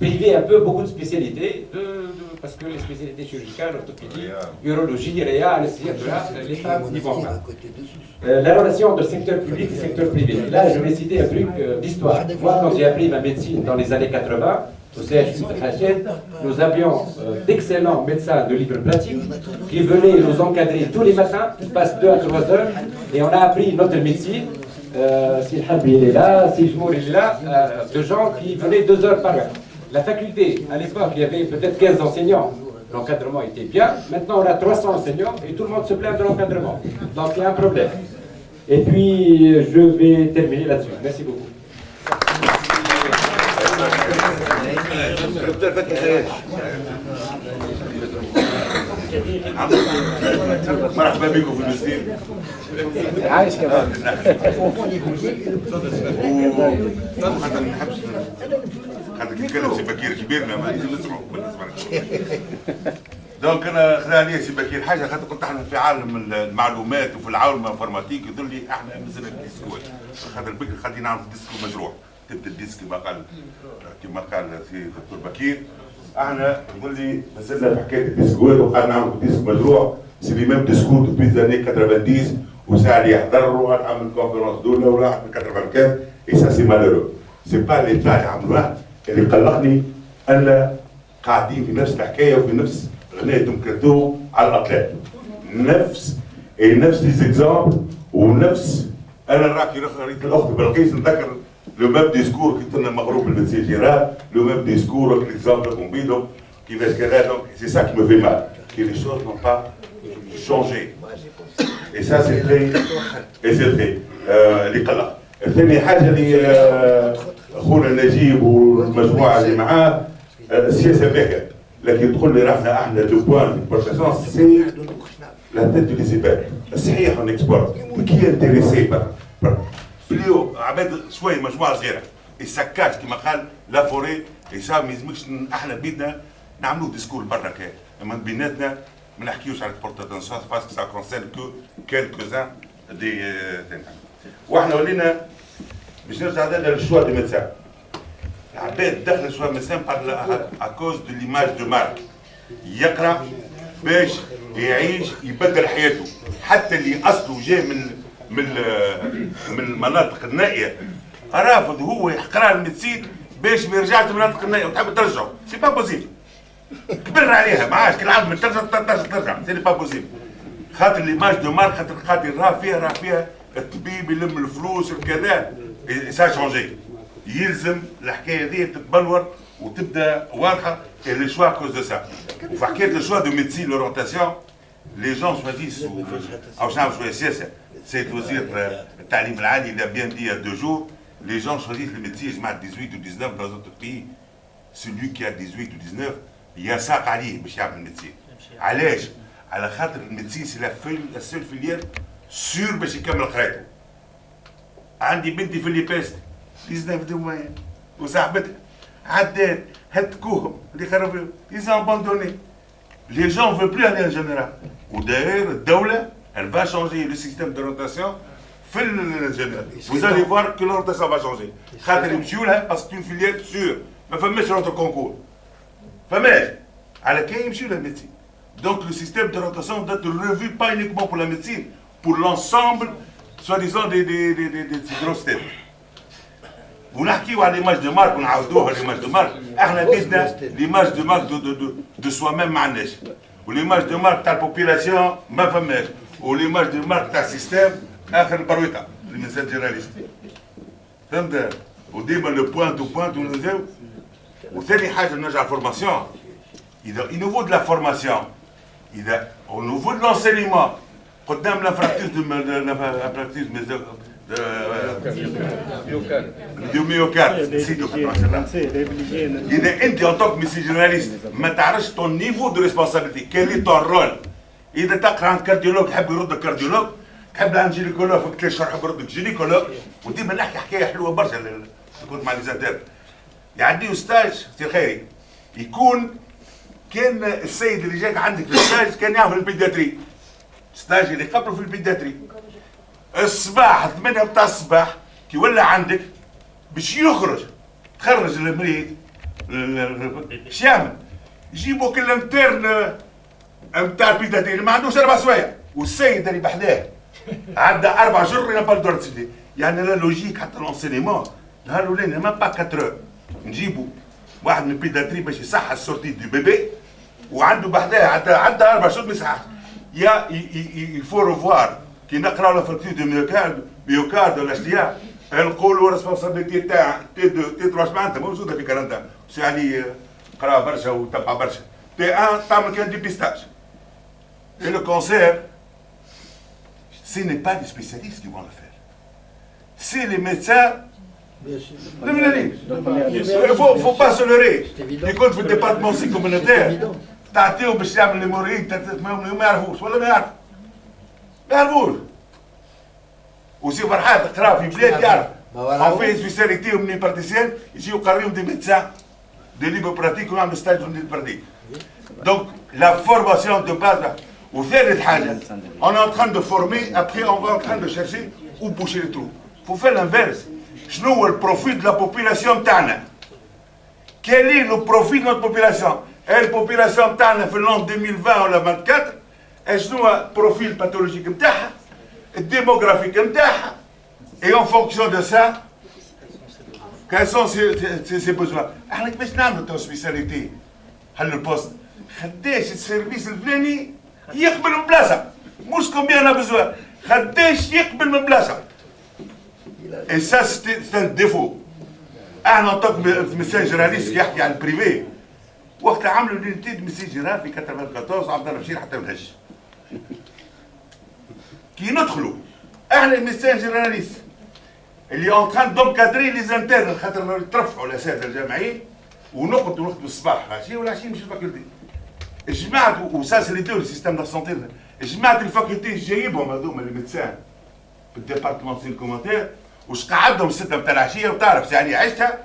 priver un peu beaucoup de spécialités, parce que les spécialités chirurgicales, orthopédie, urologie, réa, anesthésie, les femmes n'y vont pas. La relation entre secteur public et secteur privé. Là, je vais citer un truc d'histoire. Moi, quand j'ai appris ma médecine dans les années 80, au CHU de Khachel, nous avions d'excellents médecins de libre pratique qui venaient nous encadrer tous les matins, qui passent 2 à 3 heures, et on a appris notre médecine. Si le Habi est là, si le Jmour est là, de gens qui venaient 2 heures par heure. La faculté, à l'époque, il y avait peut-être 15 enseignants. L'encadrement était bien. Maintenant, on a 300 enseignants et tout le monde se plaint de l'encadrement. Donc, il y a un problème. Et puis, je vais terminer là-dessus. Merci beaucoup. مرحبا بكم في المسجد. عايش كمان. خاطر نتكلم سي بكير كبيرنا ما يجي نسمعوا بالنسبه لك. دونك انا خلاني سي بكير حاجه خاطر كنت احنا في عالم المعلومات وفي العالم الانفورماتيك يظل لي احنا مازلنا الديسكو خاطر بكري خلينا نعرف الديسكو مجروح تبدا الديسك كما قال سي دكتور بكير احنا يقول لي مازلنا في حكايه الديسكوات وقاعد نعمل ديسك مجروح سي لي ميم ديسكور دوبي زاني 90 وساعه اللي يحضر وراح نعمل كونفيرونس دوله وراح في 95 Et ça, c'est malheureux. C'est pas l'État اللي عملوها اللي قلقني أن قاعدين في نفس الحكاية وفي نفس غناية ديمقراطية على الأطلال. نفس ليزيكزامبل ونفس أنا راكي ريت الأخت بلقيس نذكر لو ميم ديسكور كي كنا مغروب الميدسين جينيرال لو ميم ديسكور ليكزامبل كومبيدو كيفاش كذا دونك سي سا كي مو في مال كي لي شوز نون با شونجي. Et ça, c'est très اللي قلق. ثاني حاجه اللي اخونا نجيب والمجموعه اللي معاه السياسه باهيه، لكن تقول لي راحنا احنا دو بوان بورتاسيون سي لا تيت دو ليزيبال. صحيح اون اكسبورت كي انتريسي فليو عباد شويه مجموعه صغيره السكاج كما قال لا فوري يسا ما يلزمكش احنا بيدنا نعملوا ديسكور برا كان، اما بيناتنا ما نحكيوش على الاكسبورتاسيون باسكو سا كونسيرن كو كيلكوزان دي واحنا ولينا باش نرجع للشوا دي ميدسان. العباد دخل الشوا دي ميدسان اكوز دو ليماج دو مارك، يقرا باش يعيش يبدل حياته، حتى اللي اصله جاي من المناطق النائيه رافض هو يقرا الميدسين باش ما يرجعش المناطق النائيه وتحب ترجعه، سي با بوزيبل. كبرنا عليها ما عادش كل عام ترجع سي با بوزيبل. خاطر ليماج دو مارك خاطر راه فيها الطبيب يلم الفلوس الكذا سا شونجي. يلزم الحكايه هذه تتبلور وتبدا واضحه لي شوا كوز دو سا. وفي حكايه لو شوا دو ميدسين لورونتاسيون لي جون شوازيس او شنو شويه سياسه. سيد وزير التعليم العالي il a bien dit il y a 2 jours les gens choisissent le métier جماعه 18 ou 19 dans d'autres pays. Celui qui a 18 ou 19 يساق عليه باش يعمل ميدسين. علاش؟ على خاطر الميدسين سي لا سول فيليير سور باش يكمل قرايته. عندي بنتي في ليباست 19 موان وصاحبتها عدات هتكوهم اللي خربوا ils ont abandonné. Les gens ne veulent plus aller en général. وداير الدولة elle va changer le système de rotation في الجنرال. Vous allez voir que la rotation va changer. خاطر يمشيوا لها باسكو une filière sûre ما فماش روتو كونكور. فماش على كان يمشيوا لها ميدسين. Donc le système de rotation doit être revu pas uniquement pour la médecine, pour l'ensemble, soi-disant des grosses têtes. ونحكيو على l'image de marque ونعاودوها l'image de marque. احنا بدنا l'image de marque de soi-même ما عندناش. والإيماج دو مارك تاع البوبيلاسيون ما فماش. والإيماج دو مارك تاع السيستم آخر البرويطة الميدسان جينيراليست. فهمت؟ وديما لو بوان تو بوان ونزاو. وثاني حاجة نرجع الفورماسيون. إذا au niveau de la formation إذا au niveau de l'enseignement قدام l'infractus دو ميوكارد نسيتو إذا أنت أن توك ميسي جورناليست ما تعرفش طون نيفو دو ريسبونسابيلتي كان لي طون رول. إذا تقرا عند كارديولوج تحب يرد الكارديولوج، تحب عند جينيكولوج فقت لي شرح يرد الجينيكولوج. وديما نحكي حكايه حلوه برشا كنت مع ليزاتير يعديو ستاج سي خيري يكون كان السيد اللي جاك عندك في الستاج كان يعمل البيدياتري ستاج اللي قبله في البيدياتري الصباح 8 بتاع الصباح كي ولا عندك باش يخرج تخرج المريض شامل يجيبوا كل انترن نتاع البيدياتري ما عندوش 4 سوايع والسيد اللي بحداه عدى 4 جر ينا با دور تسدي. يعني لا لوجيك حتى لونسينيمون نهار الاولاني ما با 4 اور نجيبوا واحد من البيدياتري باش يصحى السورتي دو بيبي وعنده بحداه عدى 4 شهور ما يصحاش. يا يفو ريفوار كي نقراو لا فاكتور دو ميوكارد ولا اشتياق نقولوا ريسبونسابيلتي تاع تي 3 معناتها موجوده في كندا سي علي قرا برشا وتبع برشا. تي 1 تعمل كان ديبيستاج. Et le cancer, ce n'est pas les spécialistes qui vont le faire. C'est les médecins. Il ne faut pas se leurrer. Et quand في الديبارتمون سي كومينيتير تعطيهم باش يعمل المريض ما يعرفوش ولا ما يعرفوا. ما يعرفوش. وسي فرحات قرا في بلاد يعرف. On fait une spécialité omniparticienne, ici au carré des médecins de libre pratique ou un stage de libre pratique. Donc la formation de base. وثالث حاجة on est en train de former, après on va en train de chercher où boucher les trous. Faut faire l'inverse. شنو هو البروفيل de la population تاعنا؟ Quel est le profil de notre population? البوبيلاسيون تاعنا في l'an 2020 ولا 24 شنو هو البروفيل الباثولوجيك نتاعها؟ الديموغرافيك نتاعها. Et en fonction de ça Quels sont ses besoins? احنا كيفاش نعملوا تو سبيسياليتي؟ حل البوست. خداش السيرفيس الفلاني يقبل من بلاصه. مش كومبيان انا بزوان. خداش يقبل من بلاصه. Et ça, c'est un défaut. احنا en tant que médecin généraliste يحكي عن البريفي. وقت عملوا l'unité de médecine générale في 94 عبد الله بشير حتى الهج. كي ندخلوا احنا الميدسان جينيراليست اللي اون تران دومكادري لي زانترن خاطر يترفعوا الاساتذه الجامعيين ونقعدوا الصباح ماشي ولا عشيه مش الفاكولتي. جمعت وسا سي لي دو السيستم دو سونتي جمعت الفاكولتي جايبهم هذوما لي ميدسان في الديبارتمون سي الكومونتير وش قعدهم 6 بتاع العشيه وتعرف يعني عشتها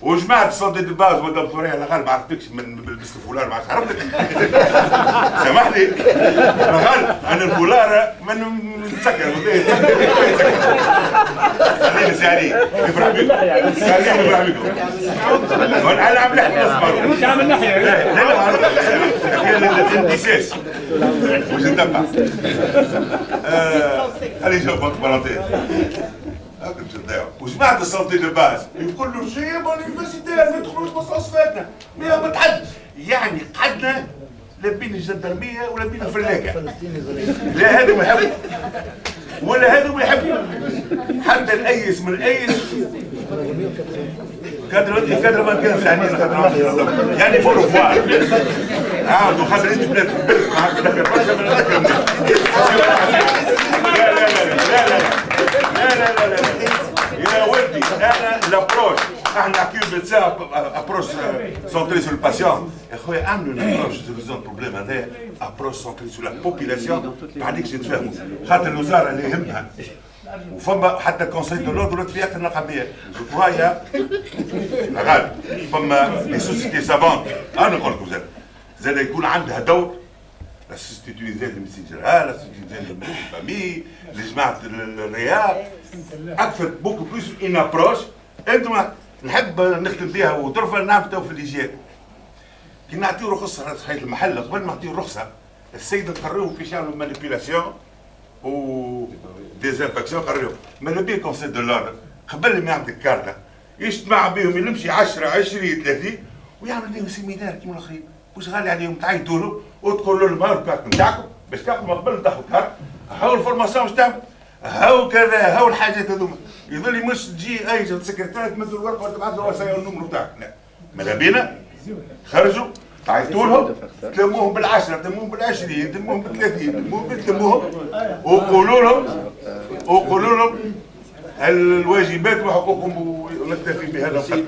وجماعة السونتي دو باز مدام ثوريه انا غالب ما عرفتكش من لبست الفولار ما عرفتك سامحني انا غالب انا الفولار من نتسكر خليني سالي يفرح بكم سالي يفرح بكم انا عم نحكي نصبر مش عامل ناحيه لا الانتساس مش نتبع خليني نشوف بارونتيز وجماعة السونتي دو باز يقول له جايب اليونيفرسيتير ما يدخلوش مستشفياتنا ما تحدش يعني قعدنا لا بين الجندرمية ولا بين الفلاكة لا هذا ما يحب ولا هذا ما يحب حتى الأيس من الأيس كادر ما كان ثانيين يعني فولو فوار عاودوا خاطر انت بلاد البلد ما عرفت برشا من هذاك لا يا ولدي انا لابروش احنا نحكيو بتاع ابروش سونتري سو الباسيون يا خويا اعملوا لابروش سوليزون البروبليم هذا ابروش سونتري سو لا بوبيلاسيون بعديك نتفاهموا خاطر الوزاره اللي يهمها وفما حتى الكونسيل دو لوردر والاتفاقيات النقابيه شكرايا غالب فما لي سوسيتي سافونت انا نقول لكم زاد يكون عندها دور لا سوسيتي تونيزيان دو ميديسين جينيرال لا سوسيتي تونيزيان دو فامي لجماعه الرياض اكثر بوكو بلوس ان ابروش انتم نحب نختم بها وطرفه نعمل تو في الليجيات كي نعطيو رخصه صحيح المحل قبل ما نعطيو الرخصه السيد نقريو كيفاش يعملوا مانيبيولاسيون و ديزانفاكسيون قريو ماذا بيه كونسيل دو لوردر قبل ما يعطيك كارته يجتمع بهم يمشي 10 20 30 ويعمل لهم سيمينار كيما الاخرين واش غالي عليهم تعيطوا له وتقول له المهر كارت نتاعكم باش تاخذوا قبل تاخذوا كارت هاو الفورماسيون واش تعمل هاو كذا هاو الحاجات هذوما يظل مش تجي اي سكرتير تمد الورقه وتبعث له رسائل النمر بتاعك لا ماذا بينا خرجوا عيطوا لهم تلموهم بال10 تلموهم بال20 تلموهم بال30 تلموهم وقولوا لهم الواجبات وحقوقهم ونكتفي بهذا القدر.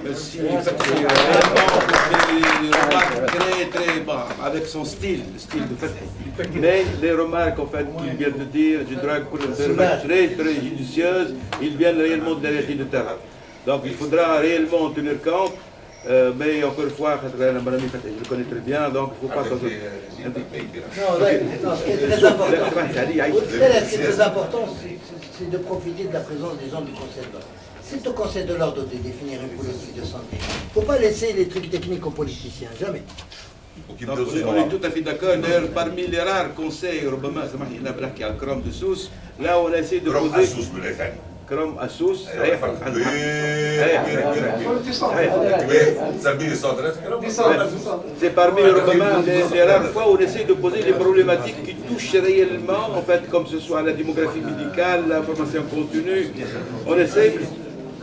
Très bas, avec son style, le style de Fatih. Mais les remarques en fait qu'il vient de dire, je dirais que très judicieuses, ils viennent réellement de la réalité de terrain. Donc il faudra réellement en tenir compte. Mais encore une fois, je le connais très bien, donc il ne faut pas... Non, ce qui est très important, c'est de profiter de la présence des gens du Conseil de l'ordre. C'est au Conseil de l'ordre de définir une politique de santé. Il ne faut pas laisser les trucs techniques aux politiciens, jamais. Donc, on est tout à fait d'accord. D'ailleurs, parmi les rares conseils, là on essaie de poser... كرم اسوس c'est parmi les rares fois où on essaie de poser des problématiques qui touchent réellement, en fait, comme ce soit la démographie médicale, la formation continue. On essaie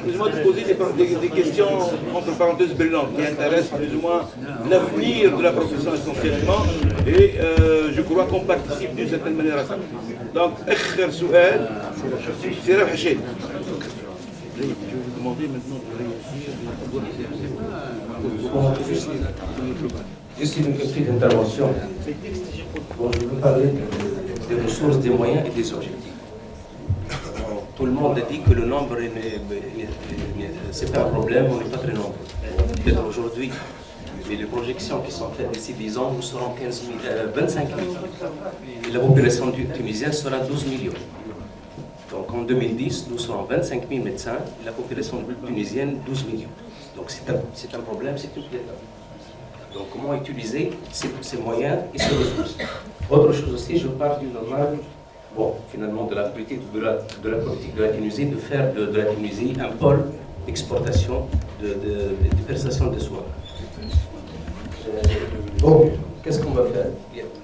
plus ou moins de poser des questions, entre parenthèses, brûlantes, qui intéressent plus ou moins l'avenir de la profession essentiellement, et je crois qu'on participe d'une certaine manière à ça. Donc, آخر سؤال سي ربح حشيد. Je vais vous demander maintenant de réagir. Juste une petite intervention. Bon, je veux parler des ressources, des moyens et des objectifs. Tout le monde dit que le nombre, c'est pas un problème, on n'est pas très nombreux. Peut-être aujourd'hui, mais les projections qui sont faites d'ici 10 ans, nous serons 25 000. Et la population tunisienne sera 12 millions. Donc en 2010, nous serons 25 000 médecins, et la population tunisienne 12 millions. Donc c'est un problème, c'est une pièce. Donc comment utiliser ces moyens et ces ressources. Autre chose aussi, je parle du normal, bon, finalement de la politique de la Tunisie, de faire de la Tunisie un pôle d'exportation de prestations de soins. Bon. Qu'est-ce qu'on va faire?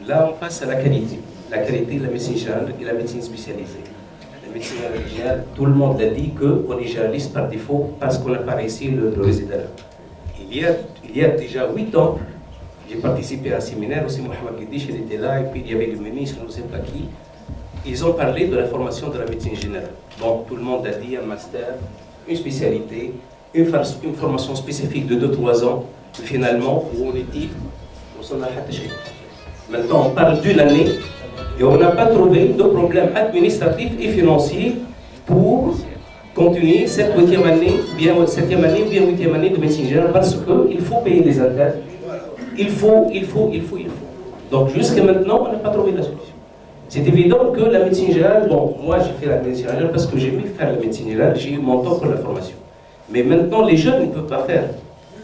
Là, on passe à la qualité. La qualité de la médecine générale et la médecine spécialisée. La médecine générale, tout le monde a dit qu'on est généraliste par défaut parce qu'on n'a pas réussi le résident. Il y a déjà 8 ans, j'ai participé à un séminaire, aussi Mohamed Guediche, il était là, et puis il y avait le ministre, je ne sais pas qui. Ils ont parlé de la formation de la médecine générale. Bon, tout le monde a dit un master, une spécialité, une formation spécifique de 2-3 ans. Finalement, où on est dit, on s'en a attaché. Maintenant, on parle d'une année et on n'a pas trouvé de problème administratif et financier pour continuer cette 8e année, bien 7e année, bien 8e année de médecine générale parce qu'il faut payer les internes. Il faut. Donc jusqu'à maintenant, on n'a pas trouvé la solution. C'est évident que la médecine générale, bon, moi j'ai fait la médecine générale parce que j'ai aimé faire la médecine générale, j'ai eu mon temps pour la formation. Mais maintenant, les jeunes ne peuvent pas faire.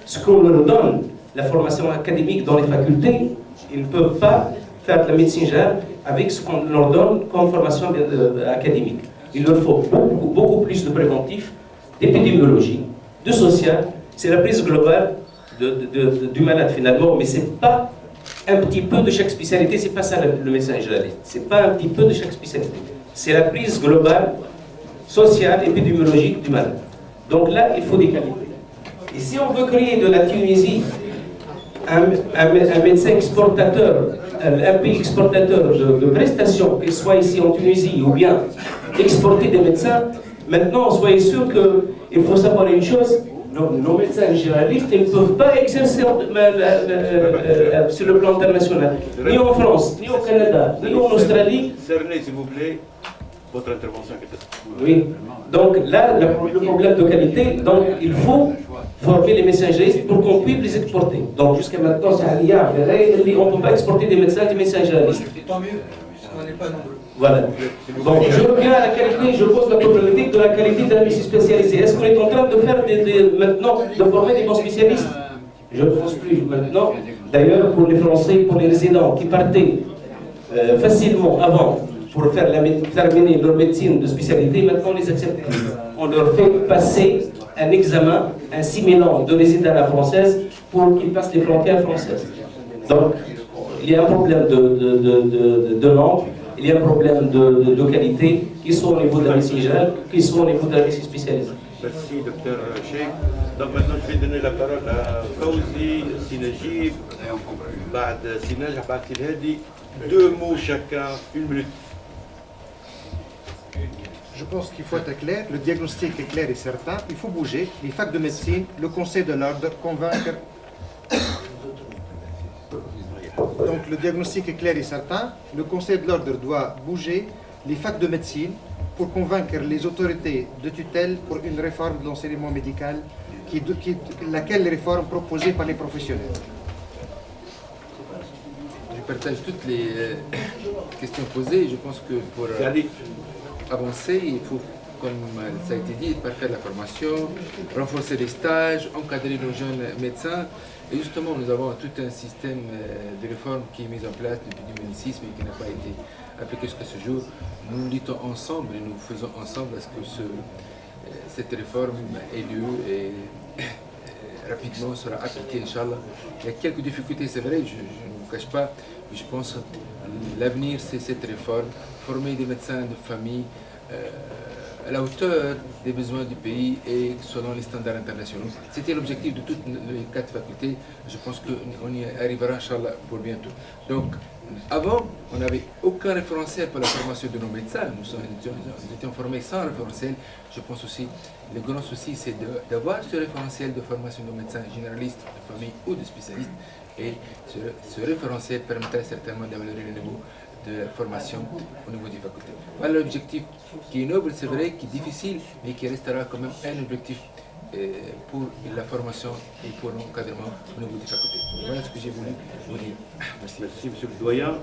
Ce qu'on leur donne, la formation académique dans les facultés, ils ne peuvent pas faire de la médecine générale avec ce qu'on leur donne comme formation académique. Il leur faut beaucoup plus de préventif, d'épidémiologie, de social. C'est la prise globale du malade finalement, mais ce n'est pas un petit peu de chaque spécialité, c'est pas ça le médecin généraliste. C'est pas un petit peu de chaque spécialité. C'est la prise globale, sociale, épidémiologique du malade. Donc là, il faut des qualités. Et si on veut créer de la Tunisie un médecin exportateur, un pays exportateur de prestations, qu'il soit ici en Tunisie ou bien exporter des médecins, maintenant, soyez sûr qu'il faut savoir une chose, nos médecins généralistes ils ne peuvent pas exercer sur le plan international, ni en France, ni au Canada, ni en Australie. Cernez, s'il vous plaît, votre intervention. Oui, donc là, le problème de qualité, donc il faut former les médecins généralistes pour qu'on puisse les exporter. Donc jusqu'à maintenant, c'est un lien, on ne peut pas exporter des médecins généralistes. Tant mieux, on n'est pas nombreux. Voilà. Donc je reviens à la qualité, je pose la problématique de la qualité de la médecine spécialisée. Est-ce qu'on est en train de faire maintenant, de former des bons spécialistes? Je ne pense plus maintenant. D'ailleurs, pour les Français, pour les résidents qui partaient facilement avant pour terminer leur médecine de spécialité, maintenant on les accepte. On leur fait passer un examen, un simulant de résident à la française pour qu'ils passent les frontières françaises. Donc, il y a un problème de langue, il y a un problème de qualité, qui soit au niveau de la médecine générale, qui soit au niveau de la médecine spécialisée. Merci, docteur Cheikh. Donc maintenant, je vais donner la parole à Fawzi, Sinajib, Bad Sinaj, Bad Silhadi. 2 mots chacun, 1 minute. Je pense qu'il faut être clair, le diagnostic est clair et certain, il faut bouger, les facs de médecine, le conseil de l'ordre, convaincre. Donc le diagnostic est clair et certain, le conseil de l'ordre doit bouger, les facs de médecine, pour convaincre les autorités de tutelle pour une réforme de l'enseignement médical, laquelle réforme proposée par les professionnels. Je partage toutes les questions posées. Je pense que pour avancer, il faut, comme ça a été dit, parfaire la formation, renforcer les stages, encadrer nos jeunes médecins. Et justement, nous avons tout un système de réforme qui est mis en place depuis 2006, mais qui n'a pas été appliqué jusqu'à ce jour. Nous luttons ensemble et nous faisons ensemble à ce que cette réforme ait lieu et rapidement sera appliquée, Inch'Allah. Il y a quelques difficultés, c'est vrai, je ne vous cache pas, mais je pense que l'avenir, c'est cette réforme, former des médecins de famille à la hauteur des besoins du pays et selon les standards internationaux. C'était l'objectif de toutes les 4 facultés. Je pense qu'on y arrivera, Inch'Allah, pour bientôt. Donc, avant, on n'avait aucun référentiel pour la formation de nos médecins. Nous étions formés sans référentiel. Je pense aussi, le grand souci, c'est d'avoir ce référentiel de formation de médecins généralistes, de famille ou de spécialistes. Et ce référentiel permettrait certainement d'améliorer le niveau de la formation au niveau des facultés. Voilà l'objectif qui est noble, c'est vrai, qui est difficile, mais qui restera quand même un objectif pour la formation et pour l'encadrement au niveau des facultés. Voilà ce que j'ai voulu vous dire. Merci. Merci, monsieur le doyen.